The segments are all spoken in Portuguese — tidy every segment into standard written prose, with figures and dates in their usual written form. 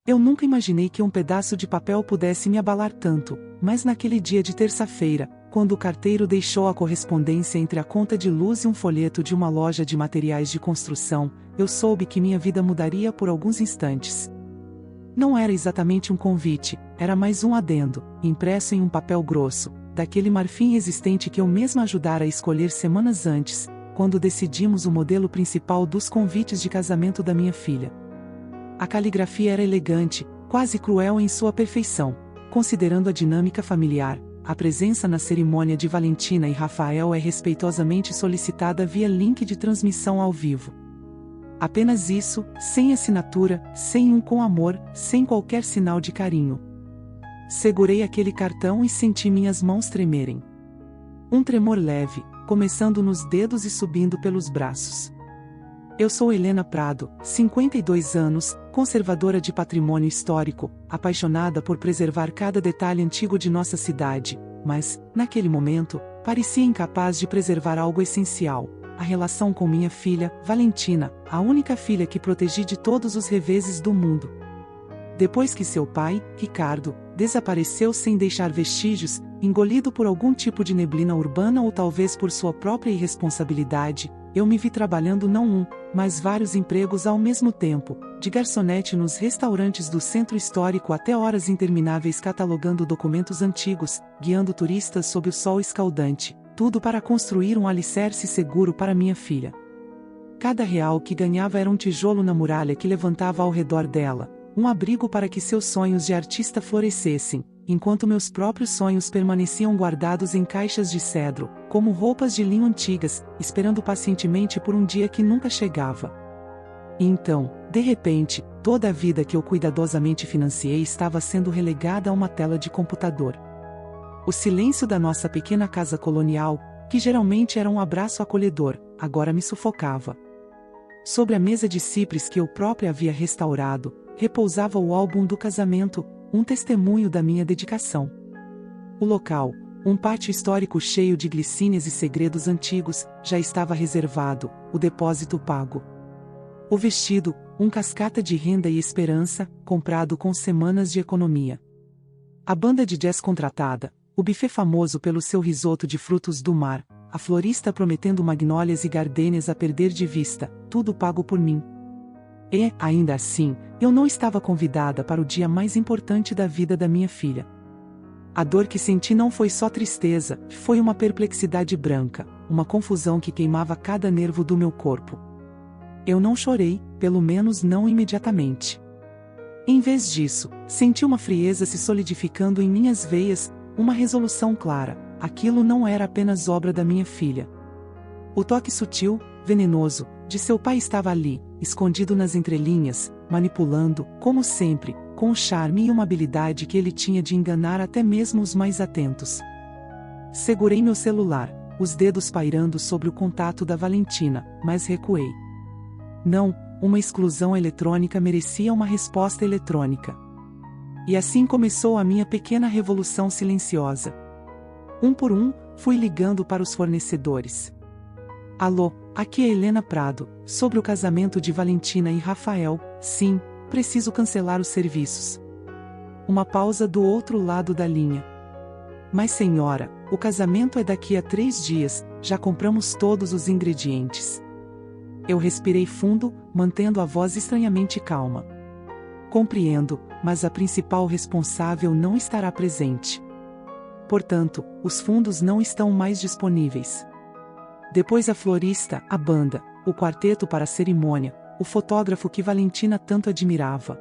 Eu nunca imaginei que um pedaço de papel pudesse me abalar tanto, mas naquele dia de terça-feira, quando o carteiro deixou a correspondência entre a conta de luz e um folheto de uma loja de materiais de construção, eu soube que minha vida mudaria por alguns instantes. Não era exatamente um convite, era mais um adendo, impresso em um papel grosso, daquele marfim resistente que eu mesma ajudara a escolher semanas antes, quando decidimos o modelo principal dos convites de casamento da minha filha. A caligrafia era elegante, quase cruel em sua perfeição, considerando a dinâmica familiar. A presença na cerimônia de Valentina e Rafael é respeitosamente solicitada via link de transmissão ao vivo. Apenas isso, sem assinatura, sem um com amor, sem qualquer sinal de carinho. Segurei aquele cartão e senti minhas mãos tremerem. Um tremor leve, começando nos dedos e subindo pelos braços. Eu sou Helena Prado, 52 anos, conservadora de patrimônio histórico, apaixonada por preservar cada detalhe antigo de nossa cidade, mas, naquele momento, parecia incapaz de preservar algo essencial: a relação com minha filha, Valentina, a única filha que protegi de todos os reveses do mundo. Depois que seu pai, Ricardo, desapareceu sem deixar vestígios, engolido por algum tipo de neblina urbana ou talvez por sua própria irresponsabilidade, eu me vi trabalhando não um, mas vários empregos ao mesmo tempo, de garçonete nos restaurantes do centro histórico até horas intermináveis catalogando documentos antigos, guiando turistas sob o sol escaldante, tudo para construir um alicerce seguro para minha filha. Cada real que ganhava era um tijolo na muralha que levantava ao redor dela, um abrigo para que seus sonhos de artista florescessem, enquanto meus próprios sonhos permaneciam guardados em caixas de cedro, como roupas de linho antigas, esperando pacientemente por um dia que nunca chegava. E então, de repente, toda a vida que eu cuidadosamente financiei estava sendo relegada a uma tela de computador. O silêncio da nossa pequena casa colonial, que geralmente era um abraço acolhedor, agora me sufocava. Sobre a mesa de cipres que eu própria havia restaurado, repousava o álbum do casamento, um testemunho da minha dedicação. O local, um pátio histórico cheio de glicínias e segredos antigos, já estava reservado, o depósito pago. O vestido, um cascata de renda e esperança, comprado com semanas de economia. A banda de jazz contratada, o buffet famoso pelo seu risoto de frutos do mar, a florista prometendo magnólias e gardênias a perder de vista, tudo pago por mim. E, ainda assim, eu não estava convidada para o dia mais importante da vida da minha filha. A dor que senti não foi só tristeza, foi uma perplexidade branca, uma confusão que queimava cada nervo do meu corpo. Eu não chorei, pelo menos não imediatamente. Em vez disso, senti uma frieza se solidificando em minhas veias, uma resolução clara: aquilo não era apenas obra da minha filha. O toque sutil, venenoso, de seu pai estava ali, escondido nas entrelinhas, manipulando, como sempre, com o charme e uma habilidade que ele tinha de enganar até mesmo os mais atentos. Segurei meu celular, os dedos pairando sobre o contato da Valentina, mas recuei. Não, uma exclusão eletrônica merecia uma resposta eletrônica. E assim começou a minha pequena revolução silenciosa. Um por um, fui ligando para os fornecedores. Alô, aqui é Helena Prado, sobre o casamento de Valentina e Rafael. Sim, preciso cancelar os serviços. Uma pausa do outro lado da linha. Mas senhora, o casamento é daqui a 3 dias, já compramos todos os ingredientes. Eu respirei fundo, mantendo a voz estranhamente calma. Compreendo, mas a principal responsável não estará presente. Portanto, os fundos não estão mais disponíveis. Depois a florista, a banda, o quarteto para a cerimônia, o fotógrafo que Valentina tanto admirava.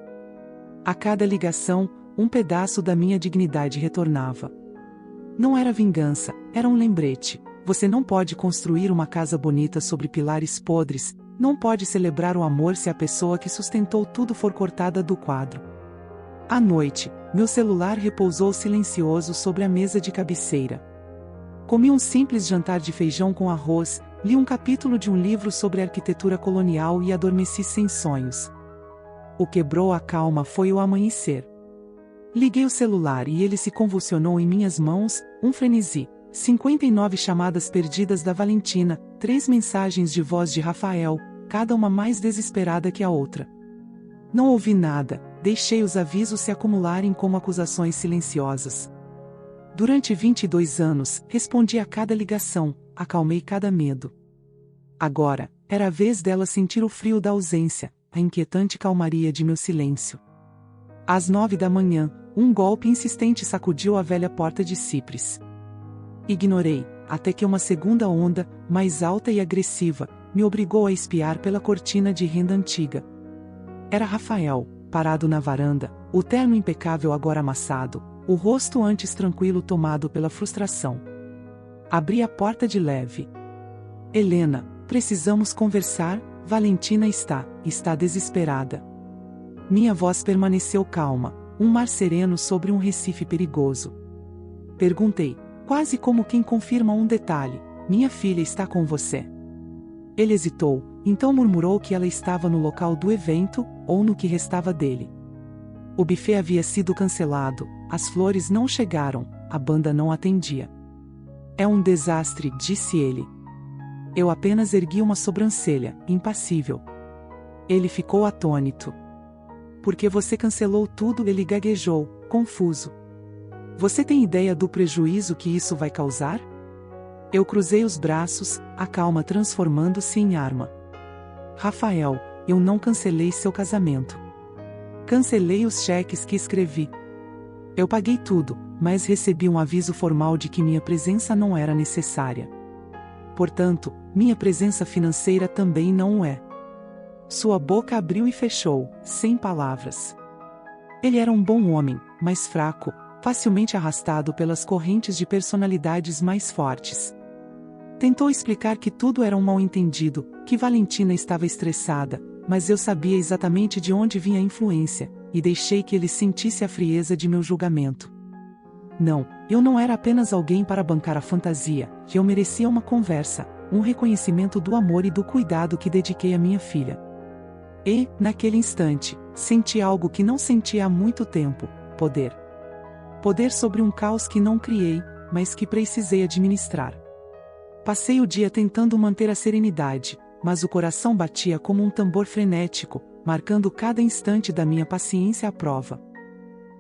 A cada ligação, um pedaço da minha dignidade retornava. Não era vingança, era um lembrete. Você não pode construir uma casa bonita sobre pilares podres, não pode celebrar o amor se a pessoa que sustentou tudo for cortada do quadro. À noite, meu celular repousou silencioso sobre a mesa de cabeceira. Comi um simples jantar de feijão com arroz, li um capítulo de um livro sobre arquitetura colonial e adormeci sem sonhos. O que quebrou a calma foi o amanhecer. Liguei o celular e ele se convulsionou em minhas mãos, um frenesi. 59 chamadas perdidas da Valentina, 3 mensagens de voz de Rafael, cada uma mais desesperada que a outra. Não ouvi nada, deixei os avisos se acumularem como acusações silenciosas. Durante 22 anos, respondi a cada ligação, acalmei cada medo. Agora, era a vez dela sentir o frio da ausência, a inquietante calmaria de meu silêncio. Às 9 da manhã, um golpe insistente sacudiu a velha porta de cipres. Ignorei, até que uma segunda onda, mais alta e agressiva, me obrigou a espiar pela cortina de renda antiga. Era Rafael, parado na varanda, o terno impecável agora amassado, o rosto antes tranquilo tomado pela frustração. Abri a porta de leve. Helena, precisamos conversar, Valentina está desesperada. Minha voz permaneceu calma, um mar sereno sobre um recife perigoso. Perguntei, quase como quem confirma um detalhe, minha filha está com você? Ele hesitou, então murmurou que ela estava no local do evento, ou no que restava dele. O buffet havia sido cancelado, as flores não chegaram, a banda não atendia. É um desastre, disse ele. Eu apenas ergui uma sobrancelha, impassível. Ele ficou atônito. Por que você cancelou tudo? Ele gaguejou, confuso. Você tem ideia do prejuízo que isso vai causar? Eu cruzei os braços, a calma transformando-se em arma. Rafael, eu não cancelei seu casamento. Cancelei os cheques que escrevi. Eu paguei tudo, mas recebi um aviso formal de que minha presença não era necessária. Portanto, minha presença financeira também não o é. Sua boca abriu e fechou, sem palavras. Ele era um bom homem, mas fraco, facilmente arrastado pelas correntes de personalidades mais fortes. Tentou explicar que tudo era um mal-entendido, que Valentina estava estressada, mas eu sabia exatamente de onde vinha a influência, e deixei que ele sentisse a frieza de meu julgamento. Não, eu não era apenas alguém para bancar a fantasia, que eu merecia uma conversa, um reconhecimento do amor e do cuidado que dediquei à minha filha. E, naquele instante, senti algo que não sentia há muito tempo: poder. Poder sobre um caos que não criei, mas que precisei administrar. Passei o dia tentando manter a serenidade, mas o coração batia como um tambor frenético, marcando cada instante da minha paciência à prova.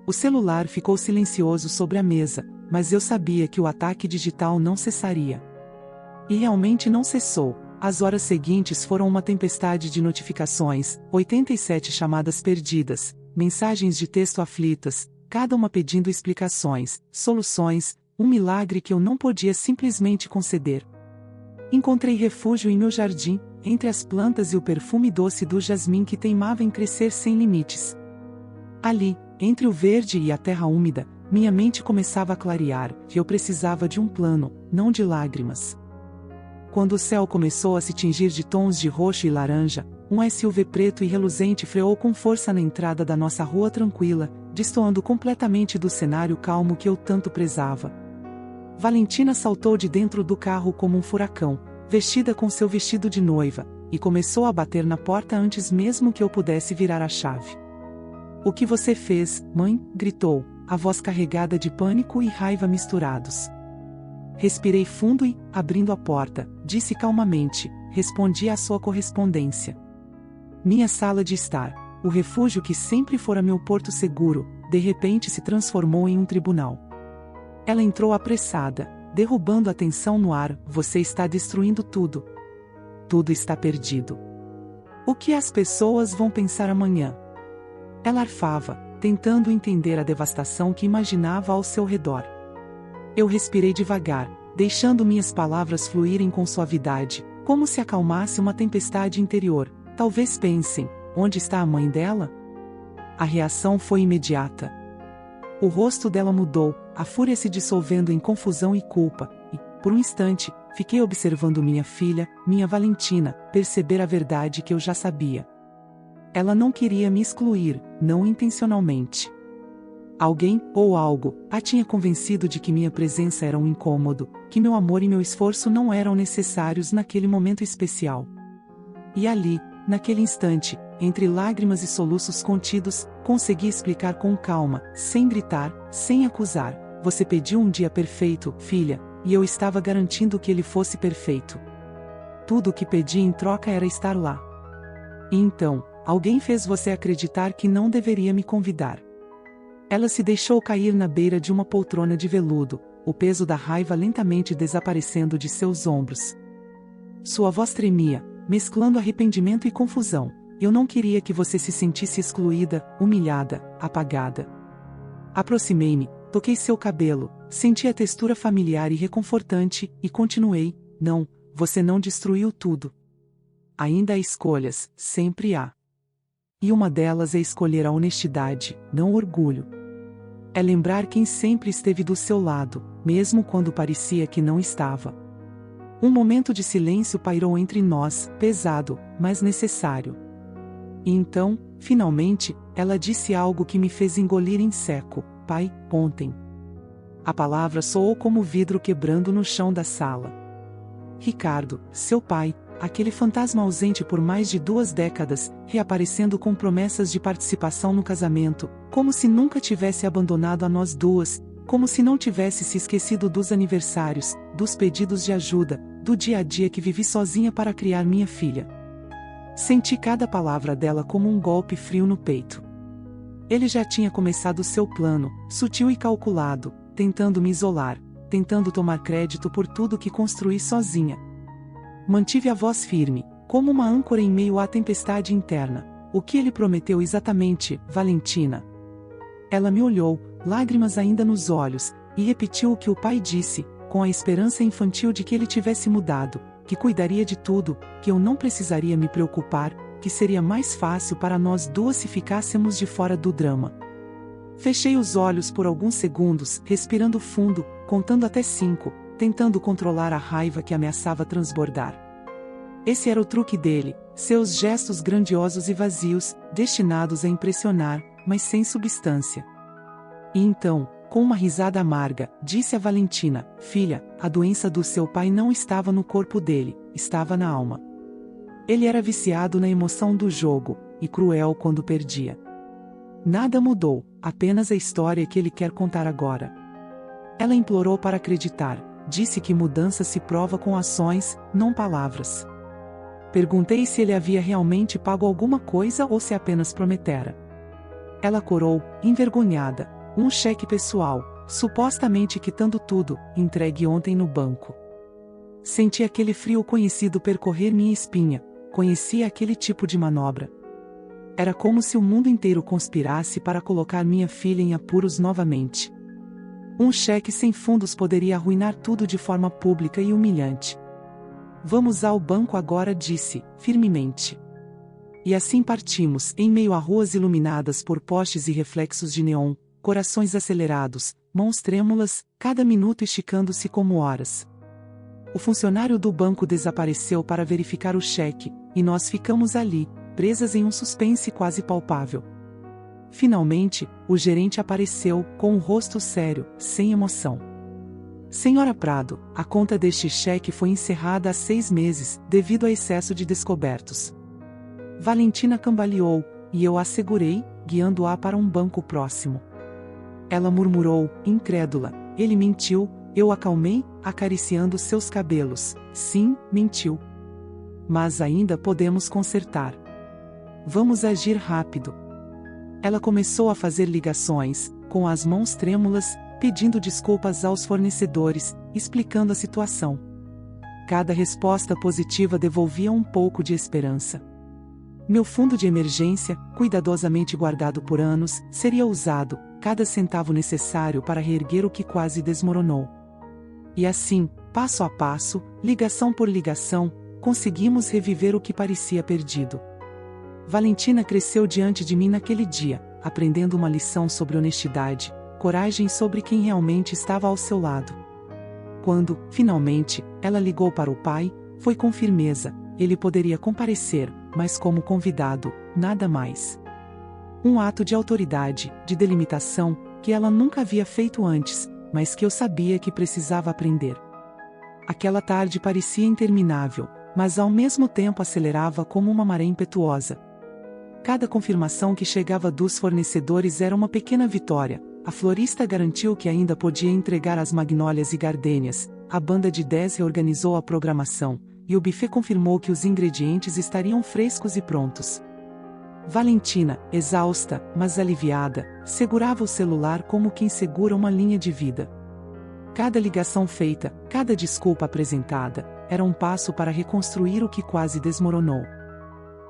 O celular ficou silencioso sobre a mesa, mas eu sabia que o ataque digital não cessaria. E realmente não cessou. As horas seguintes foram uma tempestade de notificações, 87 chamadas perdidas, mensagens de texto aflitas, cada uma pedindo explicações, soluções, um milagre que eu não podia simplesmente conceder. Encontrei refúgio em meu jardim, entre as plantas e o perfume doce do jasmim que teimava em crescer sem limites. Ali, entre o verde e a terra úmida, minha mente começava a clarear, e eu precisava de um plano, não de lágrimas. Quando o céu começou a se tingir de tons de roxo e laranja, um SUV preto e reluzente freou com força na entrada da nossa rua tranquila, destoando completamente do cenário calmo que eu tanto prezava. Valentina saltou de dentro do carro como um furacão, vestida com seu vestido de noiva, e começou a bater na porta antes mesmo que eu pudesse virar a chave. "O que você fez, mãe?" gritou, a voz carregada de pânico e raiva misturados. Respirei fundo e, abrindo a porta, disse calmamente, respondi à sua correspondência. Minha sala de estar, o refúgio que sempre fora meu porto seguro, de repente se transformou em um tribunal. Ela entrou apressada, derrubando a tensão no ar. "Você está destruindo tudo. Tudo está perdido. O que as pessoas vão pensar amanhã?" Ela arfava, tentando entender a devastação que imaginava ao seu redor. Eu respirei devagar, deixando minhas palavras fluírem com suavidade, como se acalmasse uma tempestade interior. "Talvez pensem, onde está a mãe dela?" A reação foi imediata. O rosto dela mudou, a fúria se dissolvendo em confusão e culpa, e, por um instante, fiquei observando minha filha, minha Valentina, perceber a verdade que eu já sabia. Ela não queria me excluir, não intencionalmente. Alguém, ou algo, a tinha convencido de que minha presença era um incômodo, que meu amor e meu esforço não eram necessários naquele momento especial. E ali, naquele instante, entre lágrimas e soluços contidos, consegui explicar com calma, sem gritar, sem acusar: "Você pediu um dia perfeito, filha, e eu estava garantindo que ele fosse perfeito. Tudo o que pedi em troca era estar lá." E então, Alguém fez você acreditar que não deveria me convidar. Ela se deixou cair na beira de uma poltrona de veludo, o peso da raiva lentamente desaparecendo de seus ombros. Sua voz tremia, mesclando arrependimento e confusão. Eu não queria que você se sentisse excluída, humilhada, apagada. Aproximei-me, toquei seu cabelo, senti a textura familiar e reconfortante, e continuei: não, você não destruiu tudo. Ainda há escolhas, sempre há. E uma delas é escolher a honestidade, não o orgulho. É lembrar quem sempre esteve do seu lado, mesmo quando parecia que não estava. Um momento de silêncio pairou entre nós, pesado, mas necessário. E então, finalmente, ela disse algo que me fez engolir em seco: pai, ontem. A palavra soou como vidro quebrando no chão da sala. Ricardo, seu pai, aquele fantasma ausente por mais de 2 décadas, reaparecendo com promessas de participação no casamento, como se nunca tivesse abandonado a nós duas, como se não tivesse se esquecido dos aniversários, dos pedidos de ajuda, do dia a dia que vivi sozinha para criar minha filha. Senti cada palavra dela como um golpe frio no peito. Ele já tinha começado seu plano, sutil e calculado, tentando me isolar, tentando tomar crédito por tudo que construí sozinha. Mantive a voz firme, como uma âncora em meio à tempestade interna. O que ele prometeu exatamente, Valentina? Ela me olhou, lágrimas ainda nos olhos, e repetiu o que o pai disse, com a esperança infantil de que ele tivesse mudado, que cuidaria de tudo, que eu não precisaria me preocupar, que seria mais fácil para nós duas se ficássemos de fora do drama. Fechei os olhos por alguns segundos, respirando fundo, contando até 5, tentando controlar a raiva que ameaçava transbordar. Esse era o truque dele, seus gestos grandiosos e vazios, destinados a impressionar, mas sem substância. E então, com uma risada amarga, disse a Valentina: filha, a doença do seu pai não estava no corpo dele, estava na alma. Ele era viciado na emoção do jogo, e cruel quando perdia. Nada mudou, apenas a história que ele quer contar agora. Ela implorou para acreditar, disse que mudança se prova com ações, não palavras. Perguntei se ele havia realmente pago alguma coisa ou se apenas prometera. Ela corou, envergonhada: um cheque pessoal, supostamente quitando tudo, entregue ontem no banco. Senti aquele frio conhecido percorrer minha espinha, conhecia aquele tipo de manobra. Era como se o mundo inteiro conspirasse para colocar minha filha em apuros novamente. Um cheque sem fundos poderia arruinar tudo de forma pública e humilhante. Vamos ao banco agora, disse, firmemente. E assim partimos, em meio a ruas iluminadas por postes e reflexos de neon, corações acelerados, mãos trêmulas, cada minuto esticando-se como horas. O funcionário do banco desapareceu para verificar o cheque, e nós ficamos ali, presas em um suspense quase palpável. Finalmente, o gerente apareceu, com um rosto sério, sem emoção. Senhora Prado, a conta deste cheque foi encerrada há 6 meses, devido a excesso de descobertos. Valentina cambaleou, e eu a segurei, guiando-a para um banco próximo. Ela murmurou, incrédula: ele mentiu. Eu acalmei, acariciando seus cabelos. Sim, mentiu. Mas ainda podemos consertar. Vamos agir rápido. Ela começou a fazer ligações, com as mãos trêmulas, pedindo desculpas aos fornecedores, explicando a situação. Cada resposta positiva devolvia um pouco de esperança. Meu fundo de emergência, cuidadosamente guardado por anos, seria usado, cada centavo necessário para reerguer o que quase desmoronou. E assim, passo a passo, ligação por ligação, conseguimos reviver o que parecia perdido. Valentina cresceu diante de mim naquele dia, aprendendo uma lição sobre honestidade, coragem, sobre quem realmente estava ao seu lado. Quando, finalmente, ela ligou para o pai, foi com firmeza. Ele poderia comparecer, mas como convidado, nada mais. Um ato de autoridade, de delimitação, que ela nunca havia feito antes, mas que eu sabia que precisava aprender. Aquela tarde parecia interminável, mas ao mesmo tempo acelerava como uma maré impetuosa. Cada confirmação que chegava dos fornecedores era uma pequena vitória. A florista garantiu que ainda podia entregar as magnólias e gardênias, a banda de 10 reorganizou a programação, e o buffet confirmou que os ingredientes estariam frescos e prontos. Valentina, exausta, mas aliviada, segurava o celular como quem segura uma linha de vida. Cada ligação feita, cada desculpa apresentada, era um passo para reconstruir o que quase desmoronou.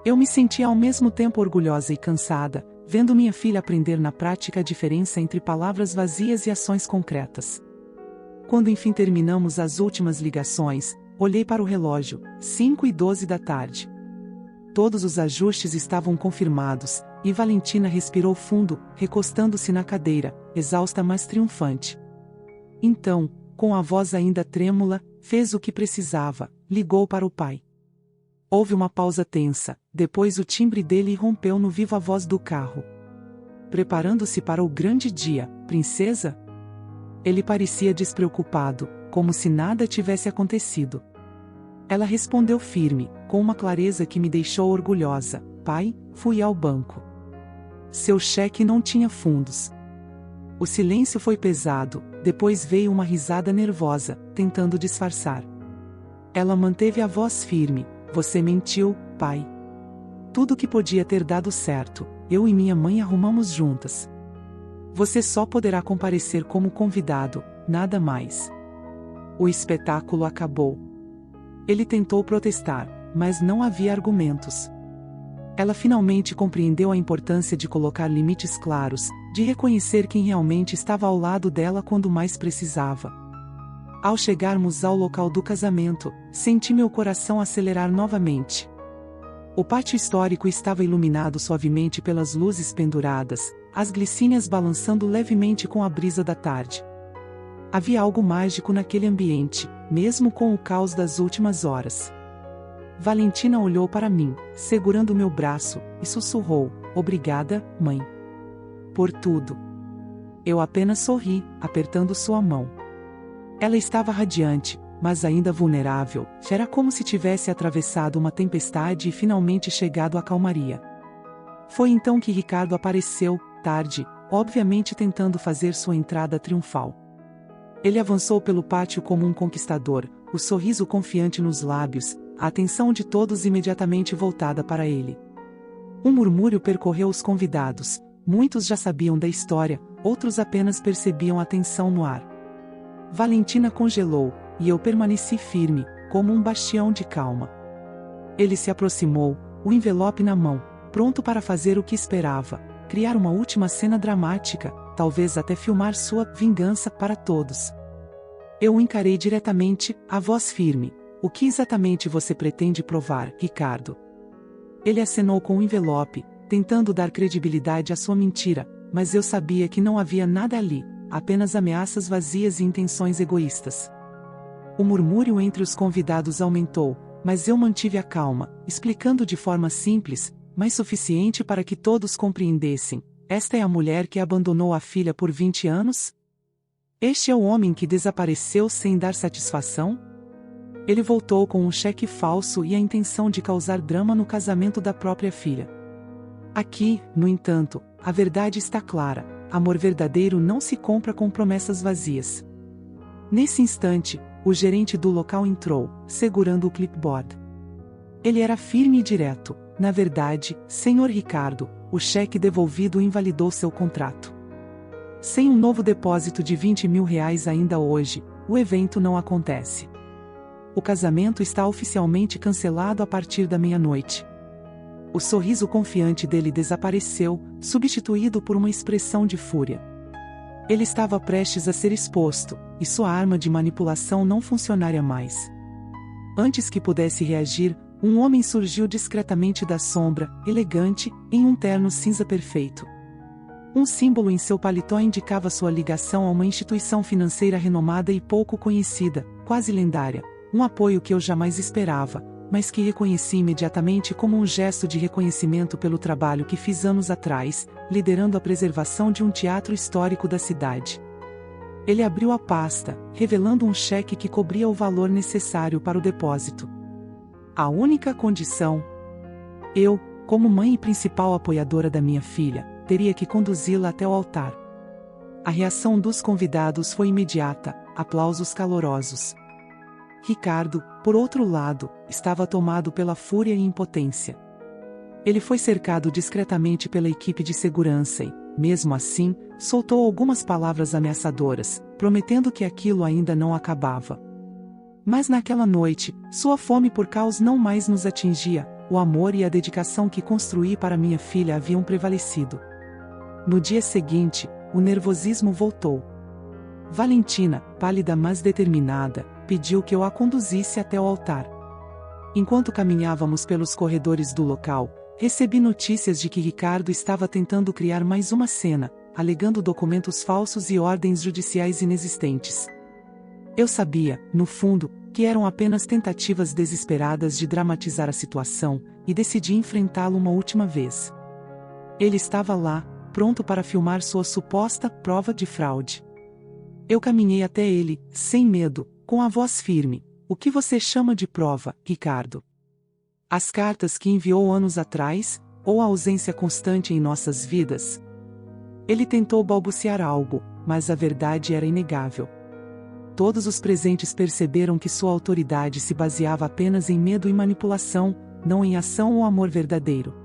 Eu me sentia ao mesmo tempo orgulhosa e cansada, vendo minha filha aprender na prática a diferença entre palavras vazias e ações concretas. Quando enfim terminamos as últimas ligações, olhei para o relógio, 5:12 da tarde. Todos os ajustes estavam confirmados, e Valentina respirou fundo, recostando-se na cadeira, exausta mas triunfante. Então, com a voz ainda trêmula, fez o que precisava, ligou para o pai. Houve uma pausa tensa, depois o timbre dele irrompeu no viva voz do carro. Preparando-se para o grande dia, princesa? Ele parecia despreocupado, como se nada tivesse acontecido. Ela respondeu firme, com uma clareza que me deixou orgulhosa: pai, fui ao banco. Seu cheque não tinha fundos. O silêncio foi pesado, depois veio uma risada nervosa, tentando disfarçar. Ela manteve a voz firme: você mentiu, pai. Tudo que podia ter dado certo, eu e minha mãe arrumamos juntas. Você só poderá comparecer como convidado, nada mais. O espetáculo acabou. Ele tentou protestar, mas não havia argumentos. Ela finalmente compreendeu a importância de colocar limites claros, de reconhecer quem realmente estava ao lado dela quando mais precisava. Ao chegarmos ao local do casamento, senti meu coração acelerar novamente. O pátio histórico estava iluminado suavemente pelas luzes penduradas, as glicínias balançando levemente com a brisa da tarde. Havia algo mágico naquele ambiente, mesmo com o caos das últimas horas. Valentina olhou para mim, segurando meu braço, e sussurrou: obrigada, mãe. Por tudo. Eu apenas sorri, apertando sua mão. Ela estava radiante, mas ainda vulnerável, era como se tivesse atravessado uma tempestade e finalmente chegado à calmaria. Foi então que Ricardo apareceu, tarde, obviamente tentando fazer sua entrada triunfal. Ele avançou pelo pátio como um conquistador, o sorriso confiante nos lábios, a atenção de todos imediatamente voltada para ele. Um murmúrio percorreu os convidados, muitos já sabiam da história, outros apenas percebiam a tensão no ar. Valentina congelou, e eu permaneci firme, como um bastião de calma. Ele se aproximou, o envelope na mão, pronto para fazer o que esperava, criar uma última cena dramática, talvez até filmar sua vingança para todos. Eu o encarei diretamente, a voz firme: o que exatamente você pretende provar, Ricardo? Ele acenou com o envelope, tentando dar credibilidade à sua mentira, mas eu sabia que não havia nada ali, apenas ameaças vazias e intenções egoístas. O murmúrio entre os convidados aumentou, mas eu mantive a calma, explicando de forma simples, mas suficiente para que todos compreendessem: esta é a mulher que abandonou a filha por 20 anos? Este é o homem que desapareceu sem dar satisfação? Ele voltou com um cheque falso e a intenção de causar drama no casamento da própria filha. Aqui, no entanto, a verdade está clara: amor verdadeiro não se compra com promessas vazias. Nesse instante, o gerente do local entrou, segurando o clipboard. Ele era firme e direto: na verdade, Sr. Ricardo, o cheque devolvido invalidou seu contrato. Sem um novo depósito de R$20 mil ainda hoje, o evento não acontece. O casamento está oficialmente cancelado a partir da meia-noite. O sorriso confiante dele desapareceu, substituído por uma expressão de fúria. Ele estava prestes a ser exposto, e sua arma de manipulação não funcionaria mais. Antes que pudesse reagir, um homem surgiu discretamente da sombra, elegante, em um terno cinza perfeito. Um símbolo em seu paletó indicava sua ligação a uma instituição financeira renomada e pouco conhecida, quase lendária, um apoio que eu jamais esperava, mas que reconheci imediatamente como um gesto de reconhecimento pelo trabalho que fiz anos atrás, liderando a preservação de um teatro histórico da cidade. Ele abriu a pasta, revelando um cheque que cobria o valor necessário para o depósito. A única condição: eu, como mãe e principal apoiadora da minha filha, teria que conduzi-la até o altar. A reação dos convidados foi imediata, aplausos calorosos. Ricardo, por outro lado, estava tomado pela fúria e impotência. Ele foi cercado discretamente pela equipe de segurança e, mesmo assim, soltou algumas palavras ameaçadoras, prometendo que aquilo ainda não acabava. Mas naquela noite, sua fome por caos não mais nos atingia, o amor e a dedicação que construí para minha filha haviam prevalecido. No dia seguinte, o nervosismo voltou. Valentina, pálida mas determinada, pediu que eu a conduzisse até o altar. Enquanto caminhávamos pelos corredores do local, recebi notícias de que Ricardo estava tentando criar mais uma cena, alegando documentos falsos e ordens judiciais inexistentes. Eu sabia, no fundo, que eram apenas tentativas desesperadas de dramatizar a situação, e decidi enfrentá-lo uma última vez. Ele estava lá, pronto para filmar sua suposta prova de fraude. Eu caminhei até ele, sem medo, com a voz firme. O que você chama de prova, Ricardo? As cartas que enviou anos atrás, ou a ausência constante em nossas vidas? Ele tentou balbuciar algo, mas a verdade era inegável. Todos os presentes perceberam que sua autoridade se baseava apenas em medo e manipulação, não em ação ou amor verdadeiro.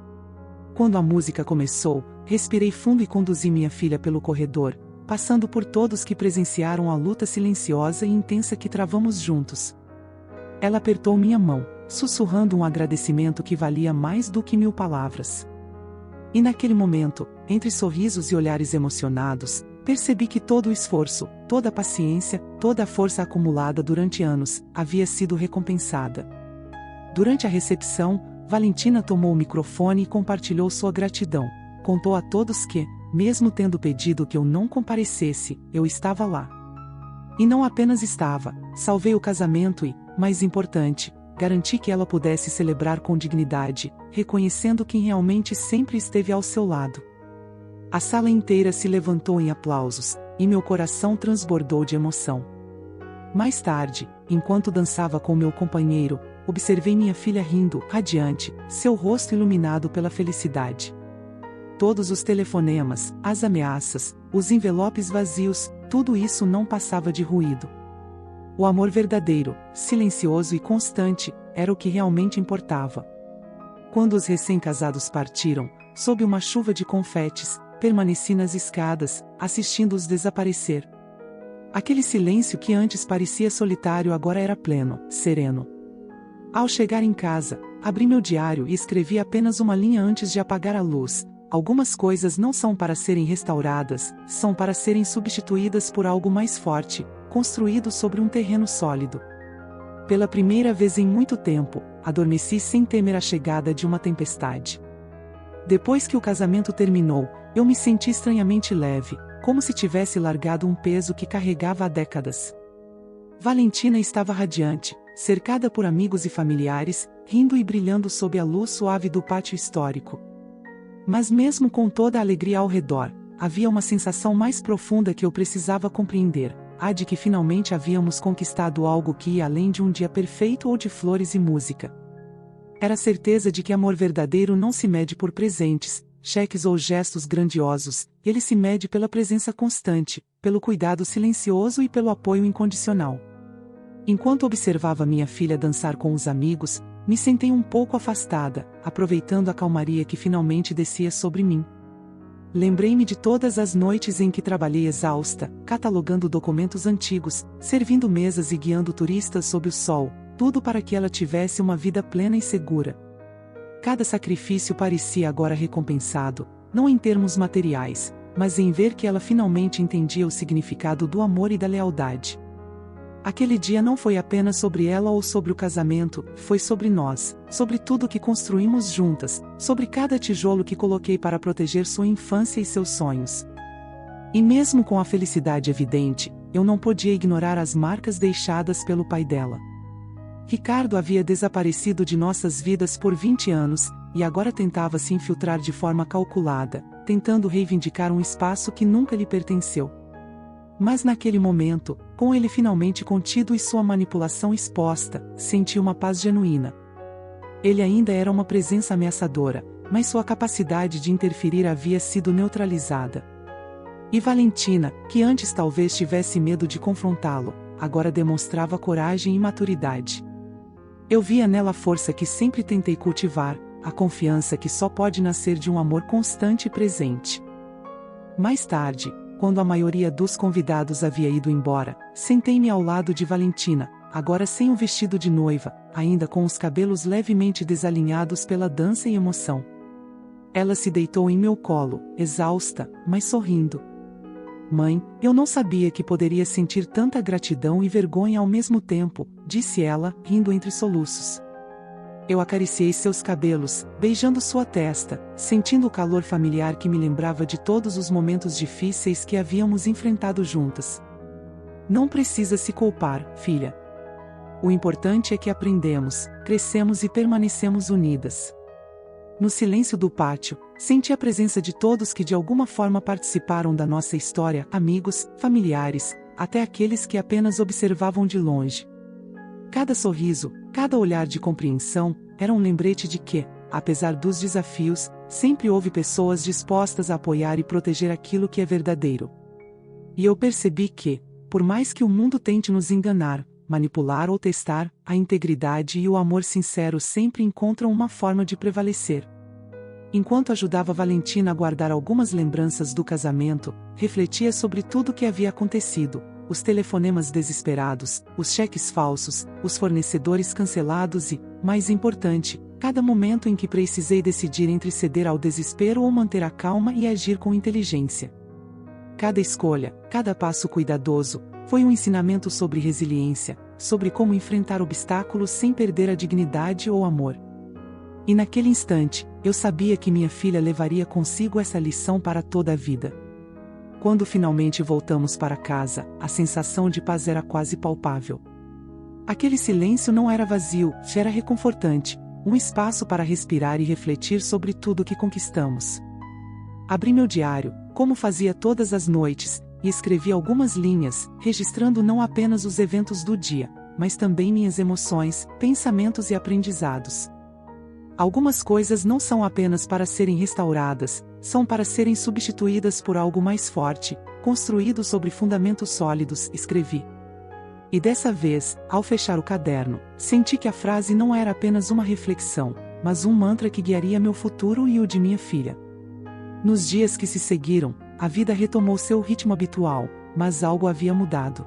Quando a música começou, respirei fundo e conduzi minha filha pelo corredor, passando por todos que presenciaram a luta silenciosa e intensa que travamos juntos. Ela apertou minha mão, sussurrando um agradecimento que valia mais do que 1000 palavras. E naquele momento, entre sorrisos e olhares emocionados, percebi que todo o esforço, toda a paciência, toda a força acumulada durante anos, havia sido recompensada. Durante a recepção, Valentina tomou o microfone e compartilhou sua gratidão. Contou a todos que, mesmo tendo pedido que eu não comparecesse, eu estava lá. E não apenas estava, salvei o casamento e, mais importante, garanti que ela pudesse celebrar com dignidade, reconhecendo quem realmente sempre esteve ao seu lado. A sala inteira se levantou em aplausos, e meu coração transbordou de emoção. Mais tarde, enquanto dançava com meu companheiro, observei minha filha rindo, radiante, seu rosto iluminado pela felicidade. Todos os telefonemas, as ameaças, os envelopes vazios, tudo isso não passava de ruído. O amor verdadeiro, silencioso e constante, era o que realmente importava. Quando os recém-casados partiram, sob uma chuva de confetes, permaneci nas escadas, assistindo-os desaparecer. Aquele silêncio que antes parecia solitário agora era pleno, sereno. Ao chegar em casa, abri meu diário e escrevi apenas uma linha antes de apagar a luz. Algumas coisas não são para serem restauradas, são para serem substituídas por algo mais forte, construído sobre um terreno sólido. Pela primeira vez em muito tempo, adormeci sem temer a chegada de uma tempestade. Depois que o casamento terminou, eu me senti estranhamente leve, como se tivesse largado um peso que carregava há décadas. Valentina estava radiante, cercada por amigos e familiares, rindo e brilhando sob a luz suave do pátio histórico. Mas mesmo com toda a alegria ao redor, havia uma sensação mais profunda que eu precisava compreender, a de que finalmente havíamos conquistado algo que ia além de um dia perfeito ou de flores e música. Era a certeza de que amor verdadeiro não se mede por presentes, cheques ou gestos grandiosos, ele se mede pela presença constante, pelo cuidado silencioso e pelo apoio incondicional. Enquanto observava minha filha dançar com os amigos, me sentei um pouco afastada, aproveitando a calmaria que finalmente descia sobre mim. Lembrei-me de todas as noites em que trabalhei exausta, catalogando documentos antigos, servindo mesas e guiando turistas sob o sol, tudo para que ela tivesse uma vida plena e segura. Cada sacrifício parecia agora recompensado, não em termos materiais, mas em ver que ela finalmente entendia o significado do amor e da lealdade. Aquele dia não foi apenas sobre ela ou sobre o casamento, foi sobre nós, sobre tudo que construímos juntas, sobre cada tijolo que coloquei para proteger sua infância e seus sonhos. E mesmo com a felicidade evidente, eu não podia ignorar as marcas deixadas pelo pai dela. Ricardo havia desaparecido de nossas vidas por 20 anos, e agora tentava se infiltrar de forma calculada, tentando reivindicar um espaço que nunca lhe pertenceu. Mas naquele momento, com ele finalmente contido e sua manipulação exposta, senti uma paz genuína. Ele ainda era uma presença ameaçadora, mas sua capacidade de interferir havia sido neutralizada. E Valentina, que antes talvez tivesse medo de confrontá-lo, agora demonstrava coragem e maturidade. Eu via nela a força que sempre tentei cultivar, a confiança que só pode nascer de um amor constante e presente. Mais tarde, quando a maioria dos convidados havia ido embora, sentei-me ao lado de Valentina, agora sem o vestido de noiva, ainda com os cabelos levemente desalinhados pela dança e emoção. Ela se deitou em meu colo, exausta, mas sorrindo. Mãe, eu não sabia que poderia sentir tanta gratidão e vergonha ao mesmo tempo, disse ela, rindo entre soluços. Eu acariciei seus cabelos, beijando sua testa, sentindo o calor familiar que me lembrava de todos os momentos difíceis que havíamos enfrentado juntas. Não precisa se culpar, filha. O importante é que aprendemos, crescemos e permanecemos unidas. No silêncio do pátio, senti a presença de todos que de alguma forma participaram da nossa história, amigos, familiares, até aqueles que apenas observavam de longe. Cada sorriso, cada olhar de compreensão, era um lembrete de que, apesar dos desafios, sempre houve pessoas dispostas a apoiar e proteger aquilo que é verdadeiro. E eu percebi que, por mais que o mundo tente nos enganar, manipular ou testar, a integridade e o amor sincero sempre encontram uma forma de prevalecer. Enquanto ajudava Valentina a guardar algumas lembranças do casamento, refletia sobre tudo o que havia acontecido, os telefonemas desesperados, os cheques falsos, os fornecedores cancelados e, mais importante, cada momento em que precisei decidir entre ceder ao desespero ou manter a calma e agir com inteligência. Cada escolha, cada passo cuidadoso, foi um ensinamento sobre resiliência, sobre como enfrentar obstáculos sem perder a dignidade ou amor. E naquele instante, eu sabia que minha filha levaria consigo essa lição para toda a vida. Quando finalmente voltamos para casa, a sensação de paz era quase palpável. Aquele silêncio não era vazio, era reconfortante, um espaço para respirar e refletir sobre tudo que conquistamos. Abri meu diário, como fazia todas as noites, e escrevi algumas linhas, registrando não apenas os eventos do dia, mas também minhas emoções, pensamentos e aprendizados. Algumas coisas não são apenas para serem restauradas, são para serem substituídas por algo mais forte, construído sobre fundamentos sólidos, escrevi. E dessa vez, ao fechar o caderno, senti que a frase não era apenas uma reflexão, mas um mantra que guiaria meu futuro e o de minha filha. Nos dias que se seguiram, a vida retomou seu ritmo habitual, mas algo havia mudado.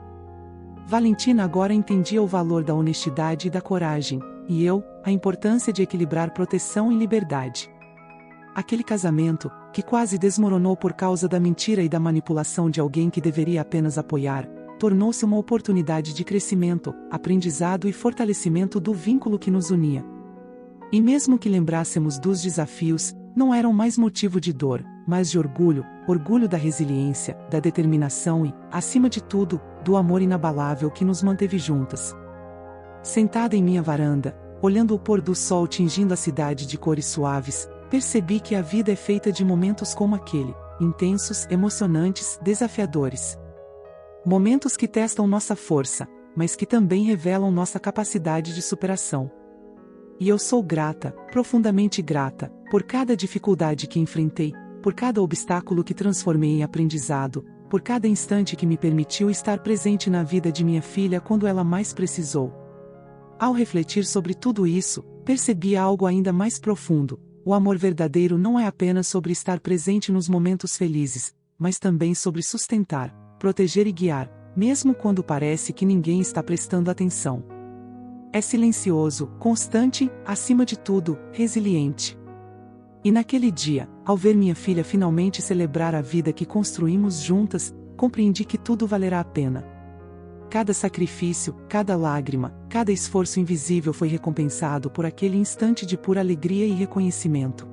Valentina agora entendia o valor da honestidade e da coragem, e eu, a importância de equilibrar proteção e liberdade. Aquele casamento, que quase desmoronou por causa da mentira e da manipulação de alguém que deveria apenas apoiar, tornou-se uma oportunidade de crescimento, aprendizado e fortalecimento do vínculo que nos unia. E mesmo que lembrássemos dos desafios, não eram mais motivo de dor, mas de orgulho, orgulho da resiliência, da determinação e, acima de tudo, do amor inabalável que nos manteve juntas. Sentada em minha varanda, olhando o pôr do sol tingindo a cidade de cores suaves, percebi que a vida é feita de momentos como aquele, intensos, emocionantes, desafiadores. Momentos que testam nossa força, mas que também revelam nossa capacidade de superação. E eu sou grata, profundamente grata, por cada dificuldade que enfrentei, por cada obstáculo que transformei em aprendizado, por cada instante que me permitiu estar presente na vida de minha filha quando ela mais precisou. Ao refletir sobre tudo isso, percebi algo ainda mais profundo. O amor verdadeiro não é apenas sobre estar presente nos momentos felizes, mas também sobre sustentar, proteger e guiar, mesmo quando parece que ninguém está prestando atenção. É silencioso, constante, acima de tudo, resiliente. E naquele dia, ao ver minha filha finalmente celebrar a vida que construímos juntas, compreendi que tudo valerá a pena. Cada sacrifício, cada lágrima, cada esforço invisível foi recompensado por aquele instante de pura alegria e reconhecimento.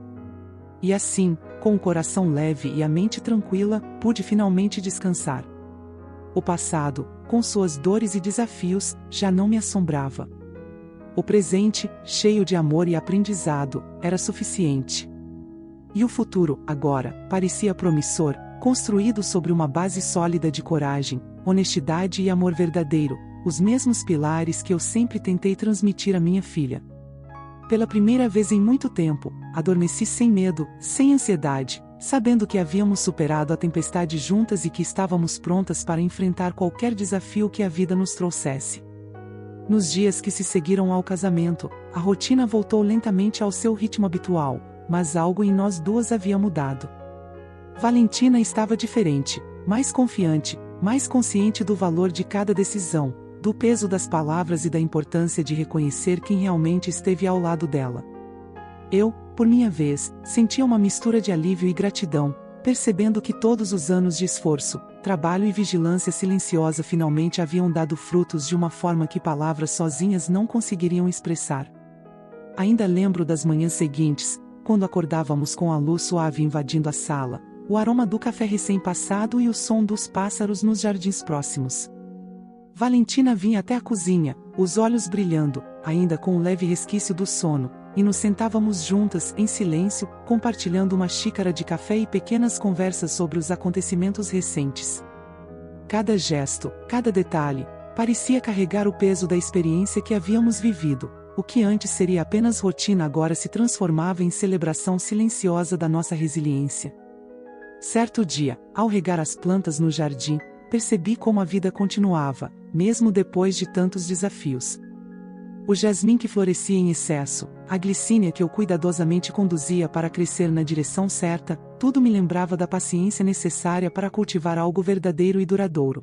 E assim, com o coração leve e a mente tranquila, pude finalmente descansar. O passado, com suas dores e desafios, já não me assombrava. O presente, cheio de amor e aprendizado, era suficiente. E o futuro, agora, parecia promissor, construído sobre uma base sólida de coragem, honestidade e amor verdadeiro, os mesmos pilares que eu sempre tentei transmitir à minha filha. Pela primeira vez em muito tempo, adormeci sem medo, sem ansiedade, sabendo que havíamos superado a tempestade juntas e que estávamos prontas para enfrentar qualquer desafio que a vida nos trouxesse. Nos dias que se seguiram ao casamento, a rotina voltou lentamente ao seu ritmo habitual, mas algo em nós duas havia mudado. Valentina estava diferente, mais confiante, mais consciente do valor de cada decisão, do peso das palavras e da importância de reconhecer quem realmente esteve ao lado dela. Eu, por minha vez, sentia uma mistura de alívio e gratidão, percebendo que todos os anos de esforço, trabalho e vigilância silenciosa finalmente haviam dado frutos de uma forma que palavras sozinhas não conseguiriam expressar. Ainda lembro das manhãs seguintes, quando acordávamos com a luz suave invadindo a sala, o aroma do café recém-passado e o som dos pássaros nos jardins próximos. Valentina vinha até a cozinha, os olhos brilhando, ainda com um leve resquício do sono, e nos sentávamos juntas, em silêncio, compartilhando uma xícara de café e pequenas conversas sobre os acontecimentos recentes. Cada gesto, cada detalhe, parecia carregar o peso da experiência que havíamos vivido. O que antes seria apenas rotina agora se transformava em celebração silenciosa da nossa resiliência. Certo dia, ao regar as plantas no jardim, percebi como a vida continuava, mesmo depois de tantos desafios. O jasmim que florescia em excesso, a glicínia que eu cuidadosamente conduzia para crescer na direção certa, tudo me lembrava da paciência necessária para cultivar algo verdadeiro e duradouro.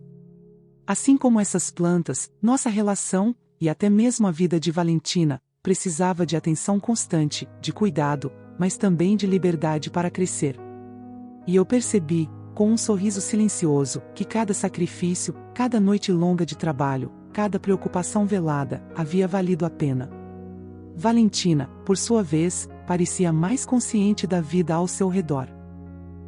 Assim como essas plantas, nossa relação, e até mesmo a vida de Valentina, precisava de atenção constante, de cuidado, mas também de liberdade para crescer. E eu percebi, com um sorriso silencioso, que cada sacrifício, cada noite longa de trabalho, cada preocupação velada, havia valido a pena. Valentina, por sua vez, parecia mais consciente da vida ao seu redor.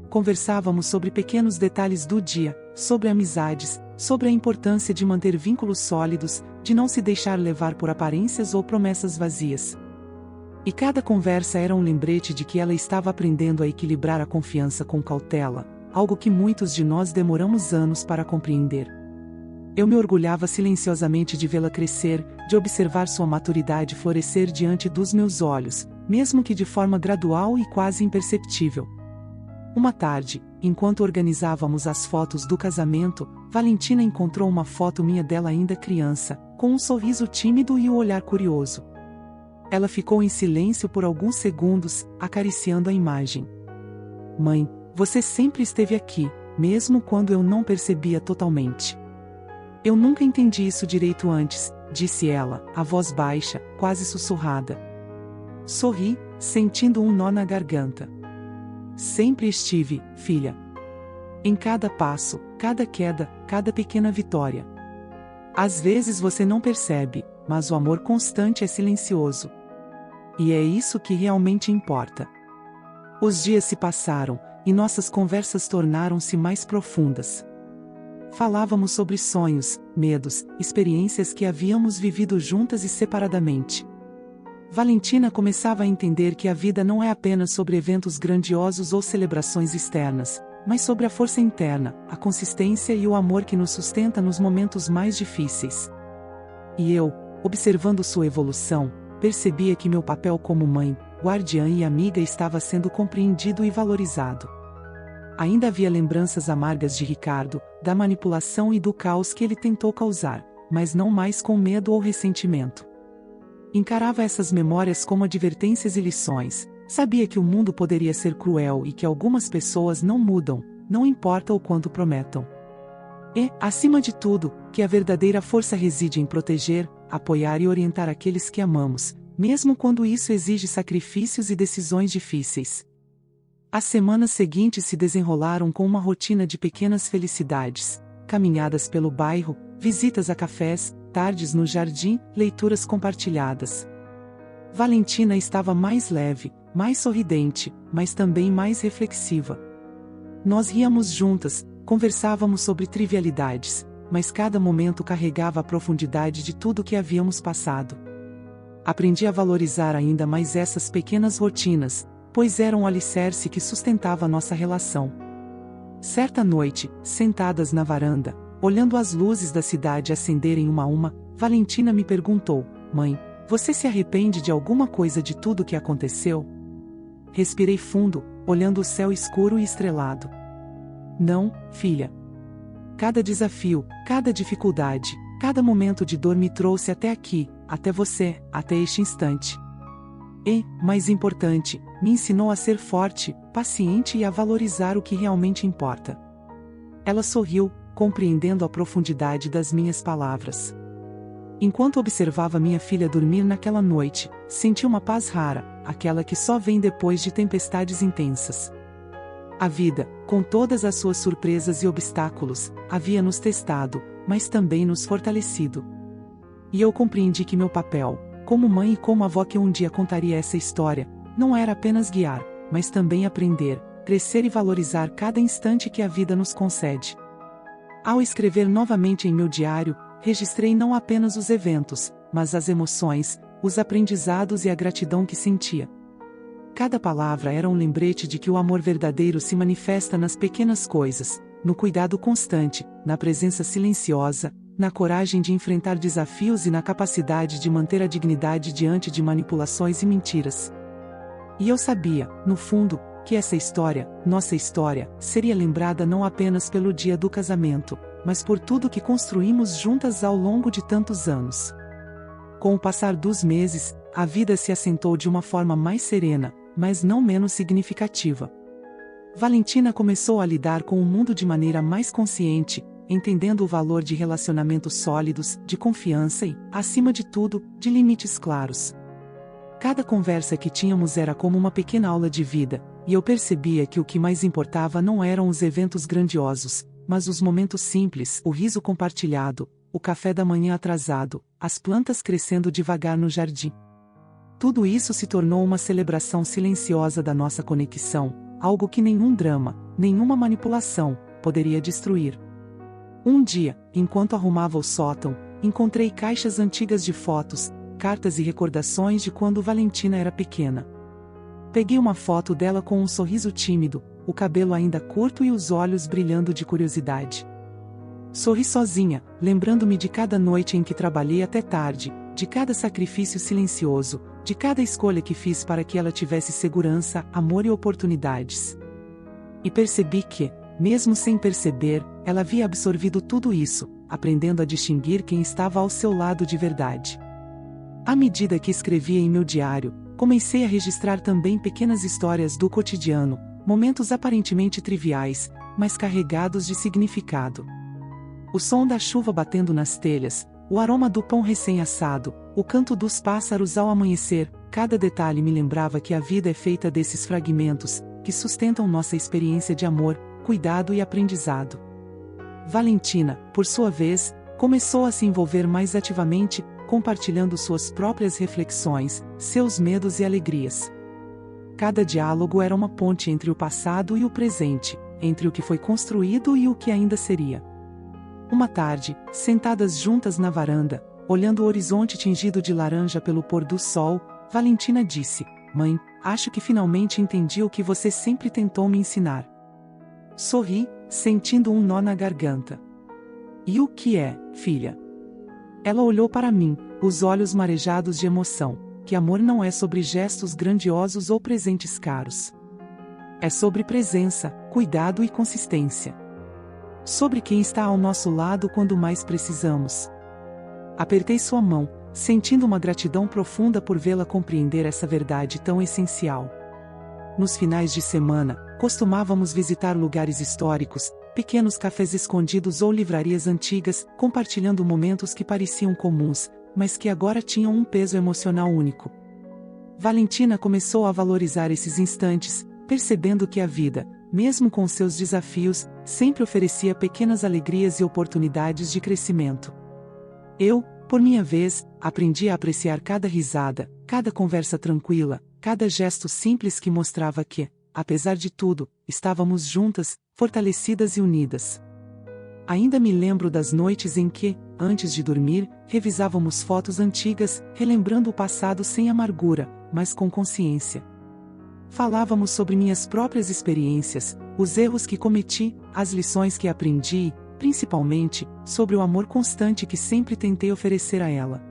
Conversávamos sobre pequenos detalhes do dia, sobre amizades, sobre a importância de manter vínculos sólidos, de não se deixar levar por aparências ou promessas vazias. E cada conversa era um lembrete de que ela estava aprendendo a equilibrar a confiança com cautela, algo que muitos de nós demoramos anos para compreender. Eu me orgulhava silenciosamente de vê-la crescer, de observar sua maturidade florescer diante dos meus olhos, mesmo que de forma gradual e quase imperceptível. Uma tarde, enquanto organizávamos as fotos do casamento, Valentina encontrou uma foto minha dela ainda criança, com um sorriso tímido e um olhar curioso. Ela ficou em silêncio por alguns segundos, acariciando a imagem. "Mãe, você sempre esteve aqui, mesmo quando eu não percebia totalmente. Eu nunca entendi isso direito antes", disse ela, a voz baixa, quase sussurrada. Sorri, sentindo um nó na garganta. "Sempre estive, filha. Em cada passo, cada queda, cada pequena vitória. Às vezes você não percebe, mas o amor constante é silencioso. E é isso que realmente importa." Os dias se passaram, e nossas conversas tornaram-se mais profundas. Falávamos sobre sonhos, medos, experiências que havíamos vivido juntas e separadamente. Valentina começava a entender que a vida não é apenas sobre eventos grandiosos ou celebrações externas, mas sobre a força interna, a consistência e o amor que nos sustenta nos momentos mais difíceis. E eu, observando sua evolução, percebia que meu papel como mãe, guardiã e amiga estava sendo compreendido e valorizado. Ainda havia lembranças amargas de Ricardo, da manipulação e do caos que ele tentou causar, mas não mais com medo ou ressentimento. Encarava essas memórias como advertências e lições, sabia que o mundo poderia ser cruel e que algumas pessoas não mudam, não importa o quanto prometam. E, acima de tudo, que a verdadeira força reside em proteger, apoiar e orientar aqueles que amamos, mesmo quando isso exige sacrifícios e decisões difíceis. As semanas seguintes se desenrolaram com uma rotina de pequenas felicidades, caminhadas pelo bairro, visitas a cafés, tardes no jardim, leituras compartilhadas. Valentina estava mais leve, mais sorridente, mas também mais reflexiva. Nós ríamos juntas, conversávamos sobre trivialidades, mas cada momento carregava a profundidade de tudo que havíamos passado. Aprendi a valorizar ainda mais essas pequenas rotinas, pois eram o alicerce que sustentava nossa relação. Certa noite, sentadas na varanda, olhando as luzes da cidade acenderem uma a uma, Valentina me perguntou: "Mãe, você se arrepende de alguma coisa de tudo que aconteceu?" Respirei fundo, olhando o céu escuro e estrelado. "Não, filha. Cada desafio, cada dificuldade, cada momento de dor me trouxe até aqui, até você, até este instante. E, mais importante, me ensinou a ser forte, paciente e a valorizar o que realmente importa. Ela sorriu, compreendendo a profundidade das minhas palavras. Enquanto observava minha filha dormir naquela noite, senti uma paz rara, aquela que só vem depois de tempestades intensas. A vida, com todas as suas surpresas e obstáculos, havia nos testado, mas também nos fortalecido. E eu compreendi que meu papel, como mãe e como avó que um dia contaria essa história, não era apenas guiar, mas também aprender, crescer e valorizar cada instante que a vida nos concede. Ao escrever novamente em meu diário, registrei não apenas os eventos, mas as emoções, os aprendizados e a gratidão que sentia. Cada palavra era um lembrete de que o amor verdadeiro se manifesta nas pequenas coisas, no cuidado constante, na presença silenciosa, na coragem de enfrentar desafios e na capacidade de manter a dignidade diante de manipulações e mentiras. E eu sabia, no fundo, que essa história, nossa história, seria lembrada não apenas pelo dia do casamento, mas por tudo que construímos juntas ao longo de tantos anos. Com o passar dos meses, a vida se assentou de uma forma mais serena, mas não menos significativa. Valentina começou a lidar com o mundo de maneira mais consciente, entendendo o valor de relacionamentos sólidos, de confiança e, acima de tudo, de limites claros. Cada conversa que tínhamos era como uma pequena aula de vida, e eu percebia que o que mais importava não eram os eventos grandiosos, mas os momentos simples, o riso compartilhado, o café da manhã atrasado, as plantas crescendo devagar no jardim. Tudo isso se tornou uma celebração silenciosa da nossa conexão, algo que nenhum drama, nenhuma manipulação, poderia destruir. Um dia, enquanto arrumava o sótão, encontrei caixas antigas de fotos, cartas e recordações de quando Valentina era pequena. Peguei uma foto dela com um sorriso tímido, o cabelo ainda curto e os olhos brilhando de curiosidade. Sorri sozinha, lembrando-me de cada noite em que trabalhei até tarde, de cada sacrifício silencioso, de cada escolha que fiz para que ela tivesse segurança, amor e oportunidades. E percebi que, mesmo sem perceber, ela havia absorvido tudo isso, aprendendo a distinguir quem estava ao seu lado de verdade. À medida que escrevia em meu diário, comecei a registrar também pequenas histórias do cotidiano, momentos aparentemente triviais, mas carregados de significado. O som da chuva batendo nas telhas, o aroma do pão recém-assado, o canto dos pássaros ao amanhecer, cada detalhe me lembrava que a vida é feita desses fragmentos, que sustentam nossa experiência de amor, cuidado e aprendizado. Valentina, por sua vez, começou a se envolver mais ativamente, compartilhando suas próprias reflexões, seus medos e alegrias. Cada diálogo era uma ponte entre o passado e o presente, entre o que foi construído e o que ainda seria. Uma tarde, sentadas juntas na varanda, olhando o horizonte tingido de laranja pelo pôr do sol, Valentina disse: "Mãe, acho que finalmente entendi o que você sempre tentou me ensinar." Sorri, sentindo um nó na garganta. "E o que é, filha?" Ela olhou para mim, os olhos marejados de emoção, que amor não é sobre gestos grandiosos ou presentes caros. É sobre presença, cuidado e consistência. Sobre quem está ao nosso lado quando mais precisamos. Apertei sua mão, sentindo uma gratidão profunda por vê-la compreender essa verdade tão essencial. Nos finais de semana, costumávamos visitar lugares históricos, pequenos cafés escondidos ou livrarias antigas, compartilhando momentos que pareciam comuns, mas que agora tinham um peso emocional único. Valentina começou a valorizar esses instantes, percebendo que a vida, mesmo com seus desafios, sempre oferecia pequenas alegrias e oportunidades de crescimento. Eu, por minha vez, aprendi a apreciar cada risada, cada conversa tranquila, cada gesto simples que mostrava que, apesar de tudo, estávamos juntas, fortalecidas e unidas. Ainda me lembro das noites em que, antes de dormir, revisávamos fotos antigas, relembrando o passado sem amargura, mas com consciência. Falávamos sobre minhas próprias experiências, os erros que cometi, as lições que aprendi e, principalmente, sobre o amor constante que sempre tentei oferecer a ela.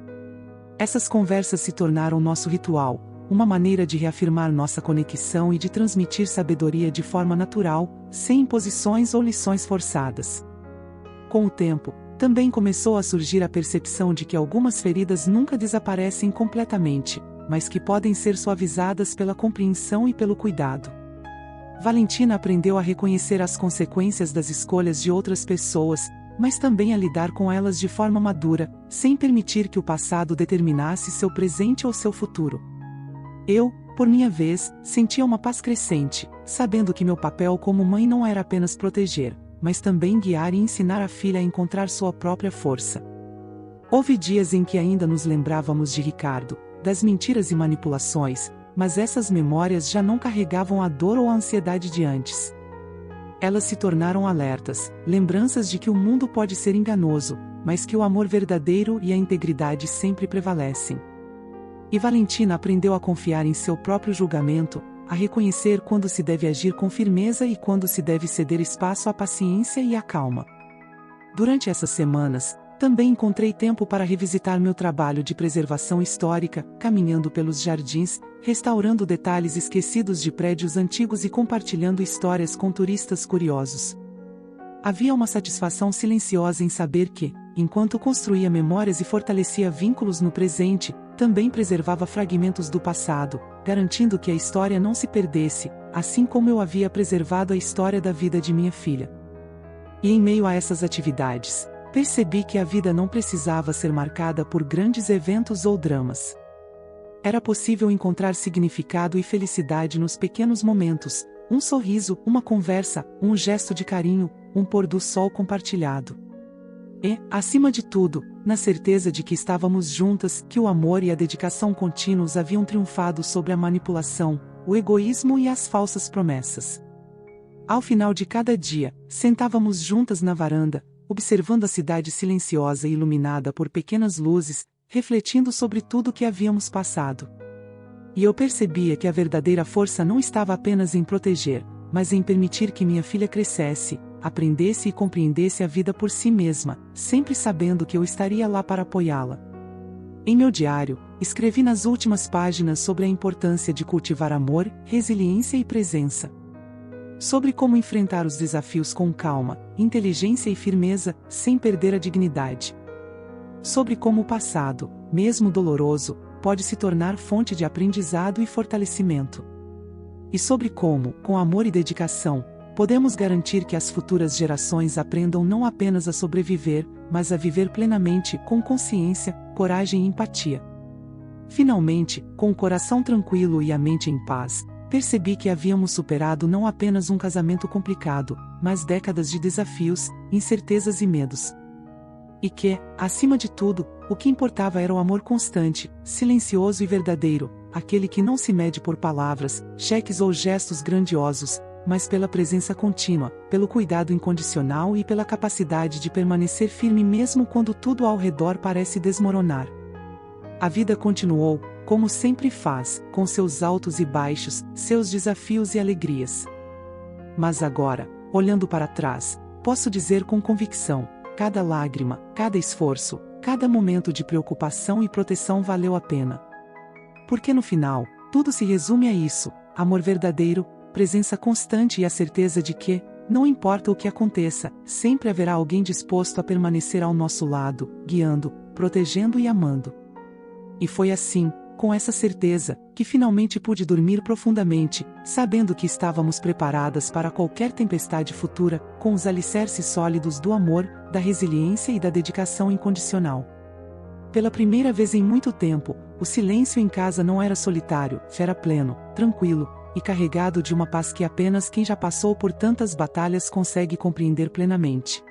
Essas conversas se tornaram nosso ritual, uma maneira de reafirmar nossa conexão e de transmitir sabedoria de forma natural, sem imposições ou lições forçadas. Com o tempo, também começou a surgir a percepção de que algumas feridas nunca desaparecem completamente, mas que podem ser suavizadas pela compreensão e pelo cuidado. Valentina aprendeu a reconhecer as consequências das escolhas de outras pessoas, mas também a lidar com elas de forma madura, sem permitir que o passado determinasse seu presente ou seu futuro. Eu, por minha vez, sentia uma paz crescente, sabendo que meu papel como mãe não era apenas proteger, mas também guiar e ensinar a filha a encontrar sua própria força. Houve dias em que ainda nos lembrávamos de Ricardo, das mentiras e manipulações, mas essas memórias já não carregavam a dor ou a ansiedade de antes. Elas se tornaram alertas, lembranças de que o mundo pode ser enganoso, mas que o amor verdadeiro e a integridade sempre prevalecem. E Valentina aprendeu a confiar em seu próprio julgamento, a reconhecer quando se deve agir com firmeza e quando se deve ceder espaço à paciência e à calma. Durante essas semanas, também encontrei tempo para revisitar meu trabalho de preservação histórica, caminhando pelos jardins, restaurando detalhes esquecidos de prédios antigos e compartilhando histórias com turistas curiosos. Havia uma satisfação silenciosa em saber que, enquanto construía memórias e fortalecia vínculos no presente, também preservava fragmentos do passado, garantindo que a história não se perdesse, assim como eu havia preservado a história da vida de minha filha. E em meio a essas atividades, percebi que a vida não precisava ser marcada por grandes eventos ou dramas. Era possível encontrar significado e felicidade nos pequenos momentos, um sorriso, uma conversa, um gesto de carinho, um pôr do sol compartilhado. E, acima de tudo, na certeza de que estávamos juntas, que o amor e a dedicação contínuos haviam triunfado sobre a manipulação, o egoísmo e as falsas promessas. Ao final de cada dia, sentávamos juntas na varanda, observando a cidade silenciosa e iluminada por pequenas luzes, refletindo sobre tudo que havíamos passado. E eu percebia que a verdadeira força não estava apenas em proteger, mas em permitir que minha filha crescesse, aprendesse e compreendesse a vida por si mesma, sempre sabendo que eu estaria lá para apoiá-la. Em meu diário, escrevi nas últimas páginas sobre a importância de cultivar amor, resiliência e presença. Sobre como enfrentar os desafios com calma, inteligência e firmeza, sem perder a dignidade. Sobre como o passado, mesmo doloroso, pode se tornar fonte de aprendizado e fortalecimento. E sobre como, com amor e dedicação, podemos garantir que as futuras gerações aprendam não apenas a sobreviver, mas a viver plenamente, com consciência, coragem e empatia. Finalmente, com o coração tranquilo e a mente em paz, percebi que havíamos superado não apenas um casamento complicado, mas décadas de desafios, incertezas e medos. E que, acima de tudo, o que importava era o amor constante, silencioso e verdadeiro, aquele que não se mede por palavras, cheques ou gestos grandiosos, mas pela presença contínua, pelo cuidado incondicional e pela capacidade de permanecer firme mesmo quando tudo ao redor parece desmoronar. A vida continuou, como sempre faz, com seus altos e baixos, seus desafios e alegrias. Mas agora, olhando para trás, posso dizer com convicção: cada lágrima, cada esforço, cada momento de preocupação e proteção valeu a pena. Porque no final, tudo se resume a isso: amor verdadeiro, presença constante e a certeza de que, não importa o que aconteça, sempre haverá alguém disposto a permanecer ao nosso lado, guiando, protegendo e amando. E foi assim, com essa certeza, que finalmente pude dormir profundamente, sabendo que estávamos preparadas para qualquer tempestade futura, com os alicerces sólidos do amor, da resiliência e da dedicação incondicional. Pela primeira vez em muito tempo, o silêncio em casa não era solitário, era pleno, tranquilo, e carregado de uma paz que apenas quem já passou por tantas batalhas consegue compreender plenamente.